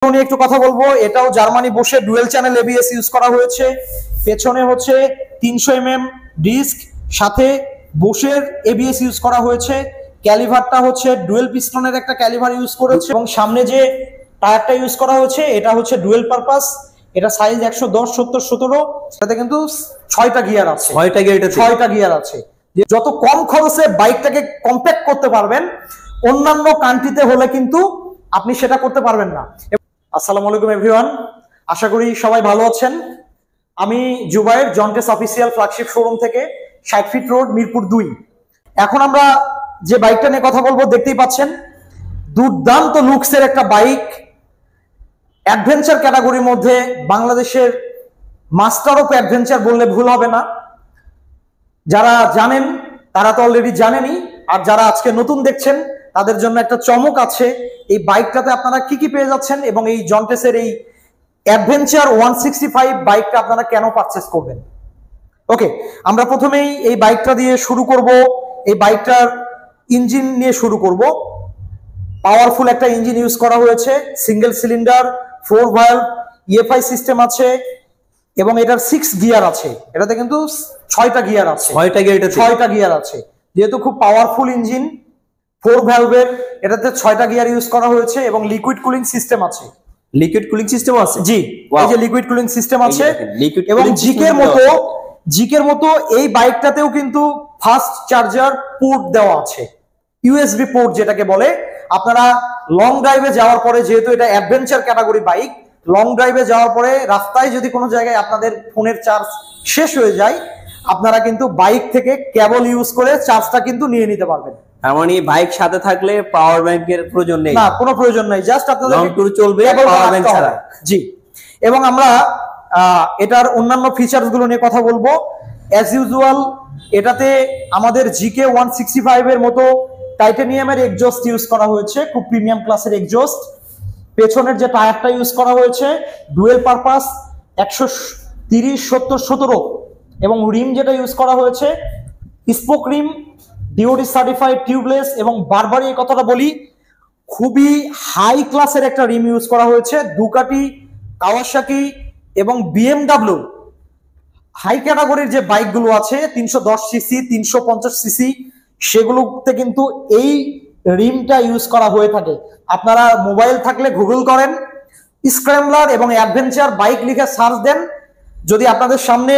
নিয়ে একটু কথা বলবো। এটাও জার্মানি বসে ডুয়েল চ্যানেল এবিএস ইউজ করা হয়েছে। পেছনে হচ্ছে 300 mm ডিস্ক, সাথে বোশের এবিএস ইউজ করা হয়েছে। ক্যালিভারটা হচ্ছে ডুয়েল পিস্টনের একটা ক্যালিভার ইউজ করেছে এবং সামনে যে টায়ারটা ইউজ করা হয়েছে এটা হচ্ছে ডুয়েল পারপাস। এটা সাইজ 110 70 17। এটাতে কিন্তু 6টা গিয়ার আছে। 6টা গিয়ার আছে। যত কম খরচে বাইকটাকে কম্প্যাক্ট করতে পারবেন, অন্যান্য কান্ট্রিতে হলে কিন্তু আপনি সেটা করতে পারবেন না। আসসালামু আলাইকুম এভরিওয়ান, আশা করি সবাই ভালো আছেন। আমি জুবাইর, জন্টেস অফিসিয়াল ফ্ল্যাগশিপ শোরুম থেকে, 60 ফিট রোড, মিরপুর 2। এখন আমরা যে বাইকটা নিয়ে কথা বলবো দেখতেই পাচ্ছেন, দুর্দান্ত লুকসের একটা বাইক। অ্যাডভেঞ্চার ক্যাটাগরির মধ্যে বাংলাদেশের মাস্টার অফ অ্যাডভেঞ্চার বললে ভুল হবে না। যারা জানেন তারা তো অলরেডি জানেনই, আর যারা আজকে নতুন দেখছেন তাদের জন্য একটা চমক আছে। এই বাইকটাতে আপনারা কি কি পেয়ে যাচ্ছেন এবং এই জন্টেসের এই অ্যাডভেঞ্চার 165 বাইকটা আপনারা কেন পারচেস করবেন। ওকে, আমরা প্রথমেই এই বাইকটা দিয়ে শুরু করব। এই বাইকটার ইঞ্জিন নিয়ে শুরু করব। পাওয়ারফুল একটা ইঞ্জিন ইউজ করা হয়েছে, single cylinder, 4 valve EFI system আছে এবং এটার 6 গিয়ার আছে। এটাতে কিন্তু 6টা গিয়ার আছে। 6টা গিয়ার আছে, যেহেতু খুব পাওয়ারফুল ইঞ্জিন, 4 ভ্যালভের, এটাতে 6টা গিয়ার ইউজ করা হয়েছে এবং লিকুইড কুলিং সিস্টেম আছে। লিকুইড কুলিং সিস্টেম আছে? জি, এই যে লিকুইড কুলিং সিস্টেম আছে। এবং জিকের মতো এই বাইকটাতেও কিন্তু ফাস্ট চার্জার পোর্ট দেওয়া আছে, ইউএসবি পোর্ট যেটাকে বলে। আপনারা লং ড্রাইভে যাওয়ার পরে, যেহেতু এটা অ্যাডভেঞ্চার ক্যাটাগরি বাইক, লং ড্রাইভে যাওয়ার পরে রাস্তায় যদি কোনো জায়গায় আপনাদের ফোনের চার্জ শেষ হয়ে যায়, আপনারা কিন্তু বাইক থেকে কেবল ইউজ করে চার্জটা কিন্তু নিয়ে নিতে পারবেন। তার মানে বাইক সাথে থাকলে পাওয়ার ব্যাংকের প্রয়োজন নেই? না, কোনো প্রয়োজন নেই, জাস্ট আপনাদের লং ট্যুর চলবে পাওয়ার ব্যাংক ছাড়া। জি, এবং আমরা এটার অন্যান্য ফিচারস গুলো নিয়ে কথা বলবো। অ্যাজ ইউজুয়াল এটাতে আমাদের জিকে 165 এর মতো টাইটানিয়ামের এক্সজস্ট ইউজ করা হয়েছে, খুব প্রিমিয়াম ক্লাসের এক্সজস্ট। পেছনের যে টায়ারটা ইউজ করা হয়েছে ডুয়েল পারপাস 130 70 17, এবং রিম যেটা ইউজ করা হয়েছে স্পোক রিম, ডিওডি সার্টিফাইড টিউবলেস। এবং বারবারই এই কথাটা বলি, খুবই হাই ক্লাসের একটা রিম ইউজ করা হয়েছে। দুকাটি, কাওয়াসাকি এবং বিএমডাব্লিউ হাই ক্যাটাগরির যে বাইকগুলো আছে 310 সিসি 350 সিসি, সেগুলোতে কিন্তু এই রিমটা ইউজ করা হয়ে থাকে। আপনারা মোবাইল থাকলে গুগল করেন, স্ক্র্যাম্বলার এবং অ্যাডভেঞ্চার বাইক লিখে সার্চ দেন, যদি আপনাদের সামনে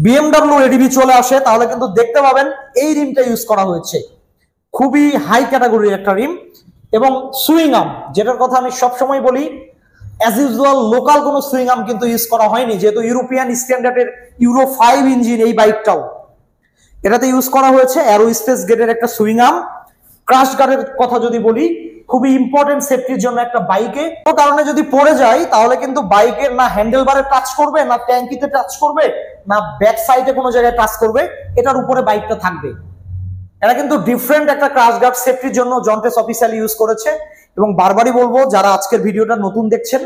বিএমডাব্লিউ এডিবি চলে আসে তাহলে কিন্তু দেখতে পাবেন এই রিমটা ইউজ করা হয়েছে। খুবই হাই ক্যাটাগরির একটা রিম। এবং সুইং আর্ম, যেটার কথা আমি সবসময় বলি, অ্যাজ ইউজুয়াল লোকাল কোনো সুইং আর্ম কিন্তু ইউজ করা হয়নি, যেহেতু ইউরোপিয়ান স্ট্যান্ডার্ডের ইউরো 5 ইঞ্জিন এই বাইকটাও। এটাতে ইউজ করা হয়েছে অ্যারো স্পেস গেটের একটা সুইং আর্ম। ক্রাশ গার্ডের কথা যদি বলি, খুবই ইম্পর্টেন্ট সেফটির জন্য একটা বাইকে। কোনো কারণে যদি পড়ে যায় তাহলে কিন্তু বাইকের না হ্যান্ডেল বারে টাচ করবে, না ট্যাঙ্কিতে টাচ করবে, না ব্যাক সাইডে কোনো জায়গায় টাচ করবে, এটার উপরে বাইকটা থাকবে। এটা কিন্তু ডিফারেন্ট একটা ক্রাশ গার্ড সেফটির জন্য জন্টেস অফিসিয়াল ইউজ করেছে। এবং বারবারই বলবো, যারা আজকের ভিডিওটা নতুন দেখছেন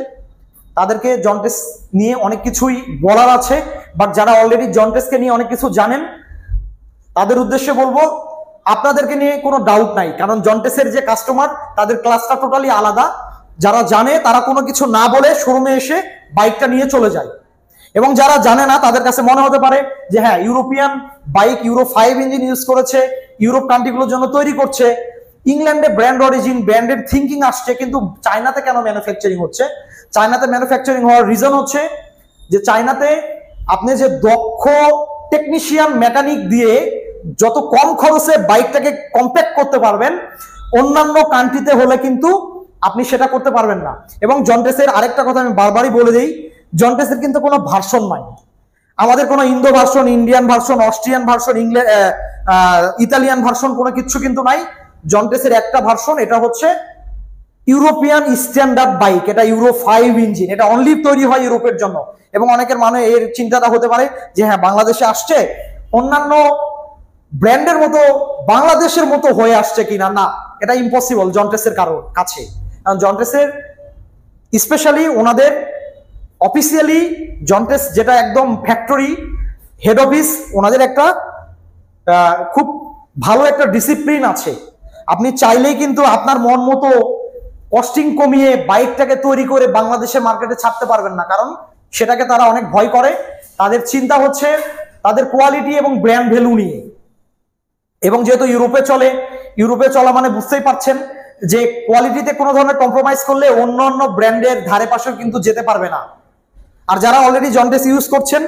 তাদেরকে জন্টেস নিয়ে অনেক কিছুই বলার আছে, বাট যারা অলরেডি জন্টেসকে নিয়ে অনেক কিছু জানেন তাদের উদ্দেশ্যে বলবো, আপনাদেরকে নিয়ে কোনো ডাউট নাই, কারণ জন্টেসের যে কাস্টমার তাদের ক্লাসটা টোটালি আলাদা। যারা জানে তারা কোনো কিছু না বলে শোরুমে এসে বাইকটা নিয়ে চলে যায়, এবং যারা জানে না তাদের কাছে মনে হতে পারে যে হ্যাঁ, European bike, euro 5 engine use করেছে, ইউরোপ কান্ট্রিগুলোর জন্য তৈরি করছে, ইংল্যান্ডে ব্র্যান্ড অরিজিন, ব্র্যান্ডের থিঙ্কিং আসছে, কিন্তু চায়নাতে কেন ম্যানুফ্যাকচারিং হচ্ছে? চায়নাতে ম্যানুফ্যাকচারিং হওয়ার রিজন হচ্ছে যে চায়নাতে আপনি যে দক্ষ টেকনিশিয়ান মেকানিক দিয়ে যত কম খরচে বাইকটাকে কম্প্যাক্ট করতে পারবেন, অন্যান্য কান্ট্রিতে হলে কিন্তু আপনি সেটা করতে পারবেন না। এবং জন্টেসের আরেকটা কথা আমি বারবারই বলে দিই, জন্টেসের কিন্তু কোনো ভার্সন নাই। আমাদের কোনো Indo version, Indian version, Austrian version, Italian version কোনো কিছু কিন্তু নাই। জন্টেসের একটা ভার্সন, এটা হচ্ছে ইউরোপিয়ান স্ট্যান্ডার্ড বাইক। এটা ইউরো 5 ইঞ্জিন, এটা অনলি তৈরি হয় ইউরোপের জন্য। এবং অনেকের মানে এর চিন্তাটা হতে পারে যে হ্যাঁ, বাংলাদেশে আসছে, অন্যান্য ব্র্যান্ডের মতো বাংলাদেশের মতো হয়ে আসছে কিনা। না, এটা ইম্পসিবল জন্টেসের কাছে। কারণ জন্টেসের স্পেশালি ওনাদের অফিসিয়ালি জন্টেস যেটা একদম ফ্যাক্টরি হেড অফিস, ওনাদের একটা খুব ভালো একটা ডিসিপ্লিন আছে। আপনি চাইলেই কিন্তু আপনার মন মতো কস্টিং কমিয়ে বাইকটাকে তৈরি করে বাংলাদেশের মার্কেটে ছাড়তে পারবেন না, কারণ সেটাকে তারা অনেক ভয় করে। তাদের চিন্তা হচ্ছে তাদের কোয়ালিটি এবং ব্র্যান্ড ভ্যালু নিয়ে। এবং যেহেতু ইউরোপে চলা মানে বুঝতেই পারছেন যে কোয়ালিটিতে কোনো ধরনের কম্প্রোমাইজ করলে অন্য অন্য ব্র্যান্ডের ধারে পাশেও কিন্তু যেতে পারবে না। আর যারা অলরেডি জন্টেস ইউজ করছেন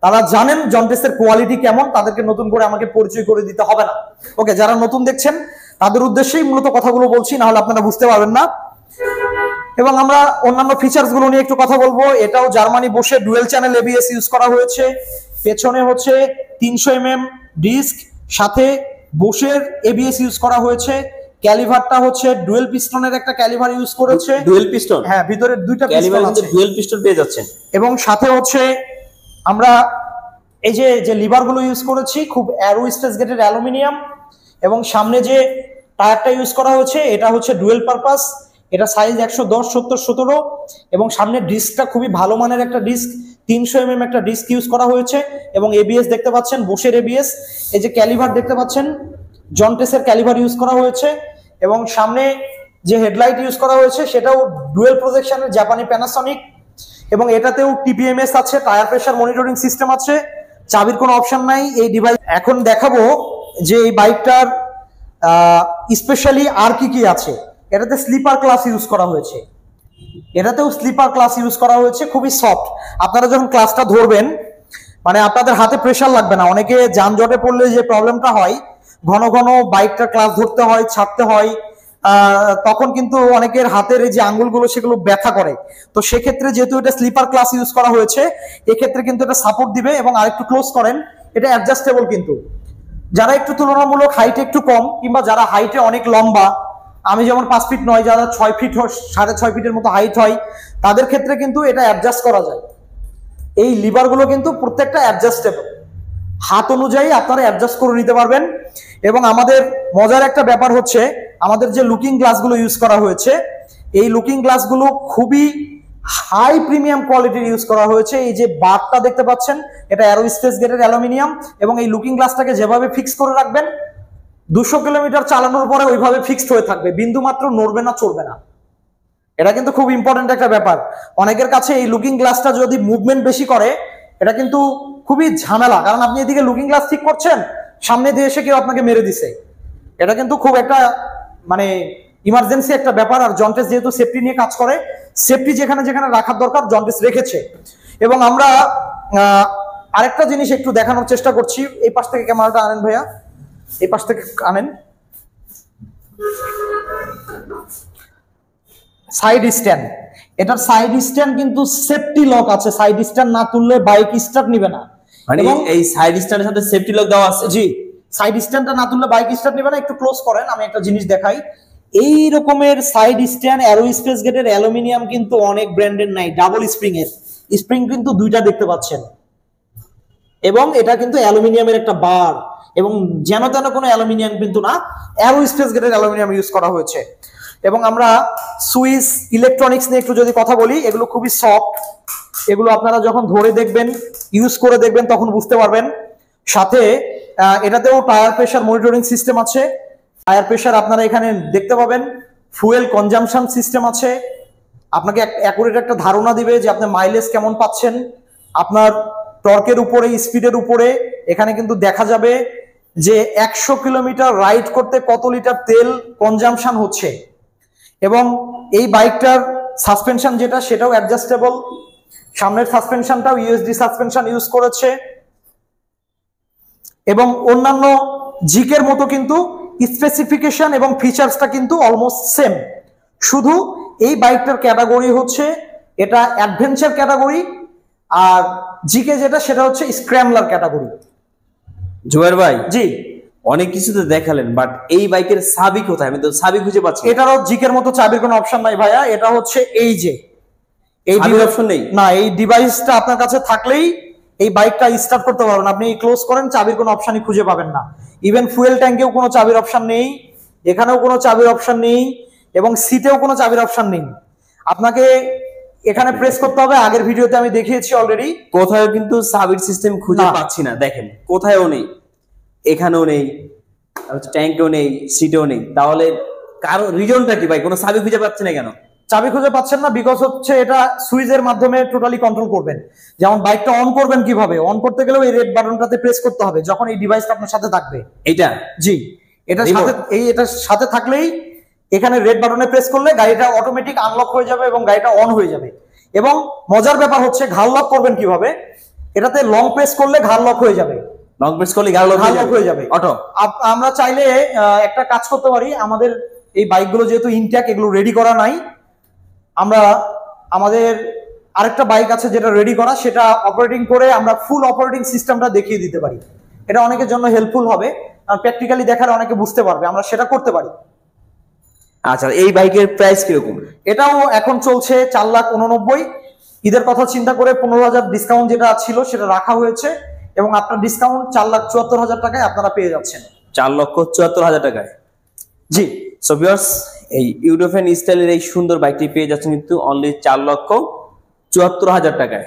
তারা জানেন জন্টেসের কোয়ালিটি কেমন, তাদেরকে নতুন করে আমাকে পরিচয় করে দিতে হবে না। ওকে, যারা নতুন দেখছেন তাদের উদ্দেশ্যেই মূলত কথাগুলো বলছি, না হলে আপনারা বুঝতে পারবেন না। এবং আমরা অন্যান্য ফিচার্স গুলো নিয়ে একটু কথা বলবো। এটাও জার্মানি বসে ডুয়েল চ্যানেল এবিএস ইউজ করা হয়েছে। পেছনে হচ্ছে 300 mm ডিস্ক, সাথে বোশের এবিএস ইউজ করা হয়েছে। ক্যালিভারটা হচ্ছে ডুয়েল পিস্টনের একটা ক্যালিভার ইউজ করেছে। Dual piston? হ্যাঁ, ভিতরে দুইটা ক্যালিভার আছে, ডুয়েল পিস্টন পেয়ে যাচ্ছেন। এবং সাথে হচ্ছে আমরা এই যে লিভার গুলো ইউজ করেছি খুব অ্যারো স্টেজ গেটের অ্যালুমিনিয়াম। এবং সামনে যে টায়ারটা ইউজ করা হয়েছে এটা হচ্ছে ডুয়েল পারপাস, এটা সাইজ 110/70/17। এবং সামনের ডিস্কটা খুবই ভালো মানের একটা ডিস্ক, 300 mm একটা ডিস্ক ইউজ করা হয়েছে। এবং এবিএস দেখতে পাচ্ছেন বোশের এবিএস। এই যে ক্যালিভার দেখতে পাচ্ছেন জন্টেসের ক্যালিভার ইউজ করা হয়েছে। এবং সামনে যে হেডলাইট ইউজ করা হয়েছে সেটাও ডুয়েল প্রজেকশনের জাপানি প্যানাসনিক। এবং এটাতেও টিপিএমএস আছে, টায়ার প্রেসার মনিটরিং সিস্টেম আছে, চাবির কোনো অপশন নাই এই ডিভাইস। এখন দেখাবো যে এই বাইকটার স্পেশালি আর কি আছে। এটাতে স্লিপার ক্লাস ইউজ করা হয়েছে, এটাতেও স্লিপার ক্লাস ইউজ করা হয়েছে, খুবই সফট। আপনারা যখন ক্লাসটা ধরবেন মানে আপনাদের হাতে প্রেসার লাগবে না। অনেকে যানজটে পড়লে যে প্রবলেমটা হয়, ঘন ঘন বাইকটা ক্লাস ধরতে হয়, ছাড়তে হয়, তখন কিন্তু অনেকের হাতের এই যে আঙ্গুলগুলো সেগুলো ব্যথা করে। তো সেক্ষেত্রে যেহেতু এটা স্লিপার ক্লাস ইউজ করা হয়েছে, এক্ষেত্রে কিন্তু এটা সাপোর্ট দিবে। এবং আরেকটু ক্লোজ করেন, এটা অ্যাডজাস্টেবল কিন্তু। যারা একটু তুলনামূলক হাইটে একটু কম, কিংবা যারা হাইটে অনেক লম্বা, আমি যেমন 5 ফিট নয়, যারা 6 ফিট 6.5 ফিটের মতো হাইট হয়, তাদের ক্ষেত্রে কিন্তু এটা অ্যাডজাস্ট করা যায়। এই লিভারগুলো কিন্তু প্রত্যেকটা অ্যাডজাস্টেবল, হাত অনুযায়ী আপনারা অ্যাডজাস্ট করে নিতে পারবেন। এবং আমাদের মজার একটা ব্যাপার হচ্ছে আমাদের যে লুকিং গ্লাসগুলো ইউজ করা হয়েছে, এই লুকিং গ্লাসগুলো খুবই হাই প্রিমিয়াম কোয়ালিটির ইউজ করা হয়েছে। এই যে বারটা দেখতে পাচ্ছেন এটা অ্যারো স্পেস গেটের অ্যালুমিনিয়াম। এবং এই লুকিং গ্লাসটাকে যেভাবে ফিক্স করে রাখবেন 200 কিলোমিটার চালানোর পরে ওইভাবে ফিক্সড হয়ে থাকবে, বিন্দু মাত্র নড়বে না, চলবে না। এটা কিন্তু খুব ইম্পর্টেন্ট একটা ব্যাপার। অনেকের কাছে এই লুকিং গ্লাসটা যদি মুভমেন্ট বেশি করে এটা কিন্তু খুবই ঝামেলা, কারণ আপনি এদিকে লুকিং গ্লাস ঠিক করছেন, সামনে দিয়ে এসে কেউ আপনাকে মেরে দিছে। এটা কিন্তু খুব একটা মানে ইমার্জেন্সি একটা ব্যাপার। আর জন্টেস যেহেতু সেফটি নিয়ে কাজ করে, সেফটি যেখানে যেখানে রাখার দরকার জন্টেস রেখেছে। এবং আমরা আরেকটা জিনিস একটু দেখানোর চেষ্টা করছি। এই পাশ থেকে ক্যামেরাটা আনেন ভাইয়া, এই পাশ থেকে আনেন। সাইড স্ট্যান্ড, এটার সাইড স্ট্যান্ড কিন্তু সেফটি লক আছে, সাইড স্ট্যান্ড না তুললে বাইক স্টার্ট নিবে না। মানে এই সাইড স্ট্যান্ডের সাথে সেফটি লক দেওয়া আছে? জি, সাইড স্ট্যান্ডটা না তুললে বাইক স্টার্ট নিবে না। একটু ক্লোজ করেন, আমি একটা জিনিস দেখাই। এই রকমের সাইড স্ট্যান্ড অ্যারো স্পেস গেটের অ্যালুমিনিয়াম কিন্তু অনেক ব্র্যান্ডের নাই, ডাবল স্প্রিং এর। স্প্রিং কিন্তু দুইটা দেখতে পাচ্ছেন। এবং এটা কিন্তু অ্যালুমিনিয়ামের একটা বার, এবং যেন তেন কোনো অ্যালুমিনিয়াম কিন্তু না, অ্যারো স্পেস গেটের অ্যালুমিনিয়াম ইউজ করা হয়েছে। এবং আমরা সুইচ ইলেকট্রনিক্স নিয়ে একটু যদি কথা বলি, এগুলো খুবই সফট। এগুলো আপনারা যখন ধরে দেখবেন, ইউজ করে দেখবেন, তখন বুঝতে পারবেন। সাথে এটাতেও টায়ার প্রেসার মনিটরিং সিস্টেম আছে। টায়ার প্রেসার আপনারা এখানে দেখতে পাবেন। ফুয়েল কনজাম্পশন সিস্টেম আছে, আপনাকে অ্যাকুরেট একটা ধারণা দিবে যে আপনি মাইলেজ কেমন পাচ্ছেন, আপনার টর্কের উপরে, স্পিডের উপরে। এখানে কিন্তু দেখা যাবে যে 100 কিলোমিটার রাইড করতে কত লিটার তেল কনজাম্পশন হচ্ছে। এবং এই বাইকটার সাসপেনশন যেটা, সেটাও অ্যাডজাস্টেবল। সামনের সাসপেনশনটাও ইউএসডি সাসপেনশন ইউজ করেছে। এবং অন্যান্য জিকের মতো কিন্তু স্পেসিফিকেশন এবং ফিচার্সটা কিন্তু অলমোস্ট সেম। শুধু এই বাইকটার ক্যাটাগরি হচ্ছে এটা অ্যাডভেঞ্চার ক্যাটাগরি, আর জিকে যেটা সেটা হচ্ছে স্ক্র্যামলার ক্যাটাগরি। জুবাইর ভাই, জি, অনেক কিছু তো দেখালেন, বাট এই বাইকের চাবি কোথায়? আমি তো চাবি খুঁজে পাচ্ছি না। এটারও জিকের মতো চাবির কোনো অপশন নাই ভাইয়া। এটা হচ্ছে এই যে এই অপশন নেই না, এই ডিভাইসটা আপনার কাছে থাকলেই এই বাইকটা স্টার্ট করতে পারবেন। আপনি ক্লোজ করেন, চাবির কোনো অপশনই খুঁজে পাবেন না। ইভেন ফুয়েল ট্যাঙ্কেও কোনো চাবির অপশন নেই, এখানেও কোনো চাবির অপশন নেই, এবং সিটেও কোনো চাবির অপশন নেই। আপনাকে এখানে প্রেস করতে হবে। আগের ভিডিওতে আমি দেখিয়েছি অলরেডি। কোথাও কিন্তু চাবির সিস্টেম খুঁজে পাচ্ছি না। দেখেন, কোথায়ও নেই, এখানেও নেই, ট্যাঙ্কেও নেই, সিটেও নেই। তাহলে কারণ রিজনটা কি ভাই? কোনো চাবি খুঁজে পাচ্ছি না কেন? চাবি খুঁজে পাচ্ছেন না বিকজ হচ্ছে এটা সুইচের মাধ্যমে টোটালি কন্ট্রোল করবেন। যেমন বাইকটা অন করবেন কিভাবে, অন করতে গেলেও এই রেড বাটনটাতে প্রেস করতে হবে যখন এই ডিভাইসটা আপনার সাথে থাকবে। এইটা জি, এটার সাথে এটার সাথে থাকলেই এখানে রেড বাটনে প্রেস করলে গাড়িটা অটোমেটিক আনলক হয়ে যাবে এবং গাড়িটা অন হয়ে যাবে। এবং মজার ব্যাপার হচ্ছে ঘাড় লক করবেন কিভাবে, এটাতে লং প্রেস করলে ঘাড় লক হয়ে যাবে। লং প্রেস করলে ঘাড় লক হয়ে যাবে অটো। আমরা চাইলে একটা কাজ করতে পারি, আমাদের এই বাইকগুলো যেহেতু ইনট্যাক, এগুলো রেডি করা নাই, আমরা আমাদের আরেকটা বাইক আছে যেটা রেডি করা, সেটা অপারেটিং করে আমরা ফুল অপারেটিং সিস্টেমটা দেখিয়ে দিতে পারি। এটা অনেকের জন্য হেল্পফুল হবে, আর প্র্যাকটিক্যালি দেখালে অনেকে বুঝতে পারবে, আমরা সেটা করতে পারি। আচ্ছা, এই বাইকের প্রাইস কিরকম? এটাও এখন চলছে 4,89,000। ঈদের কথা চিন্তা করে 15,000 ডিসকাউন্ট যেটা ছিল সেটা রাখা হয়েছে, এবং আপনার ডিসকাউন্ট 4,74,000 টাকায় আপনারা পেয়ে যাচ্ছেন। 4,74,000 টাকায়। জি। সো ভিউয়ার্স, এই ইউরোপিয়ান স্টাইলের এই সুন্দর বাইকটি পেয়ে যাচ্ছেন কিন্তু অনলি 4,74,000 টাকায়।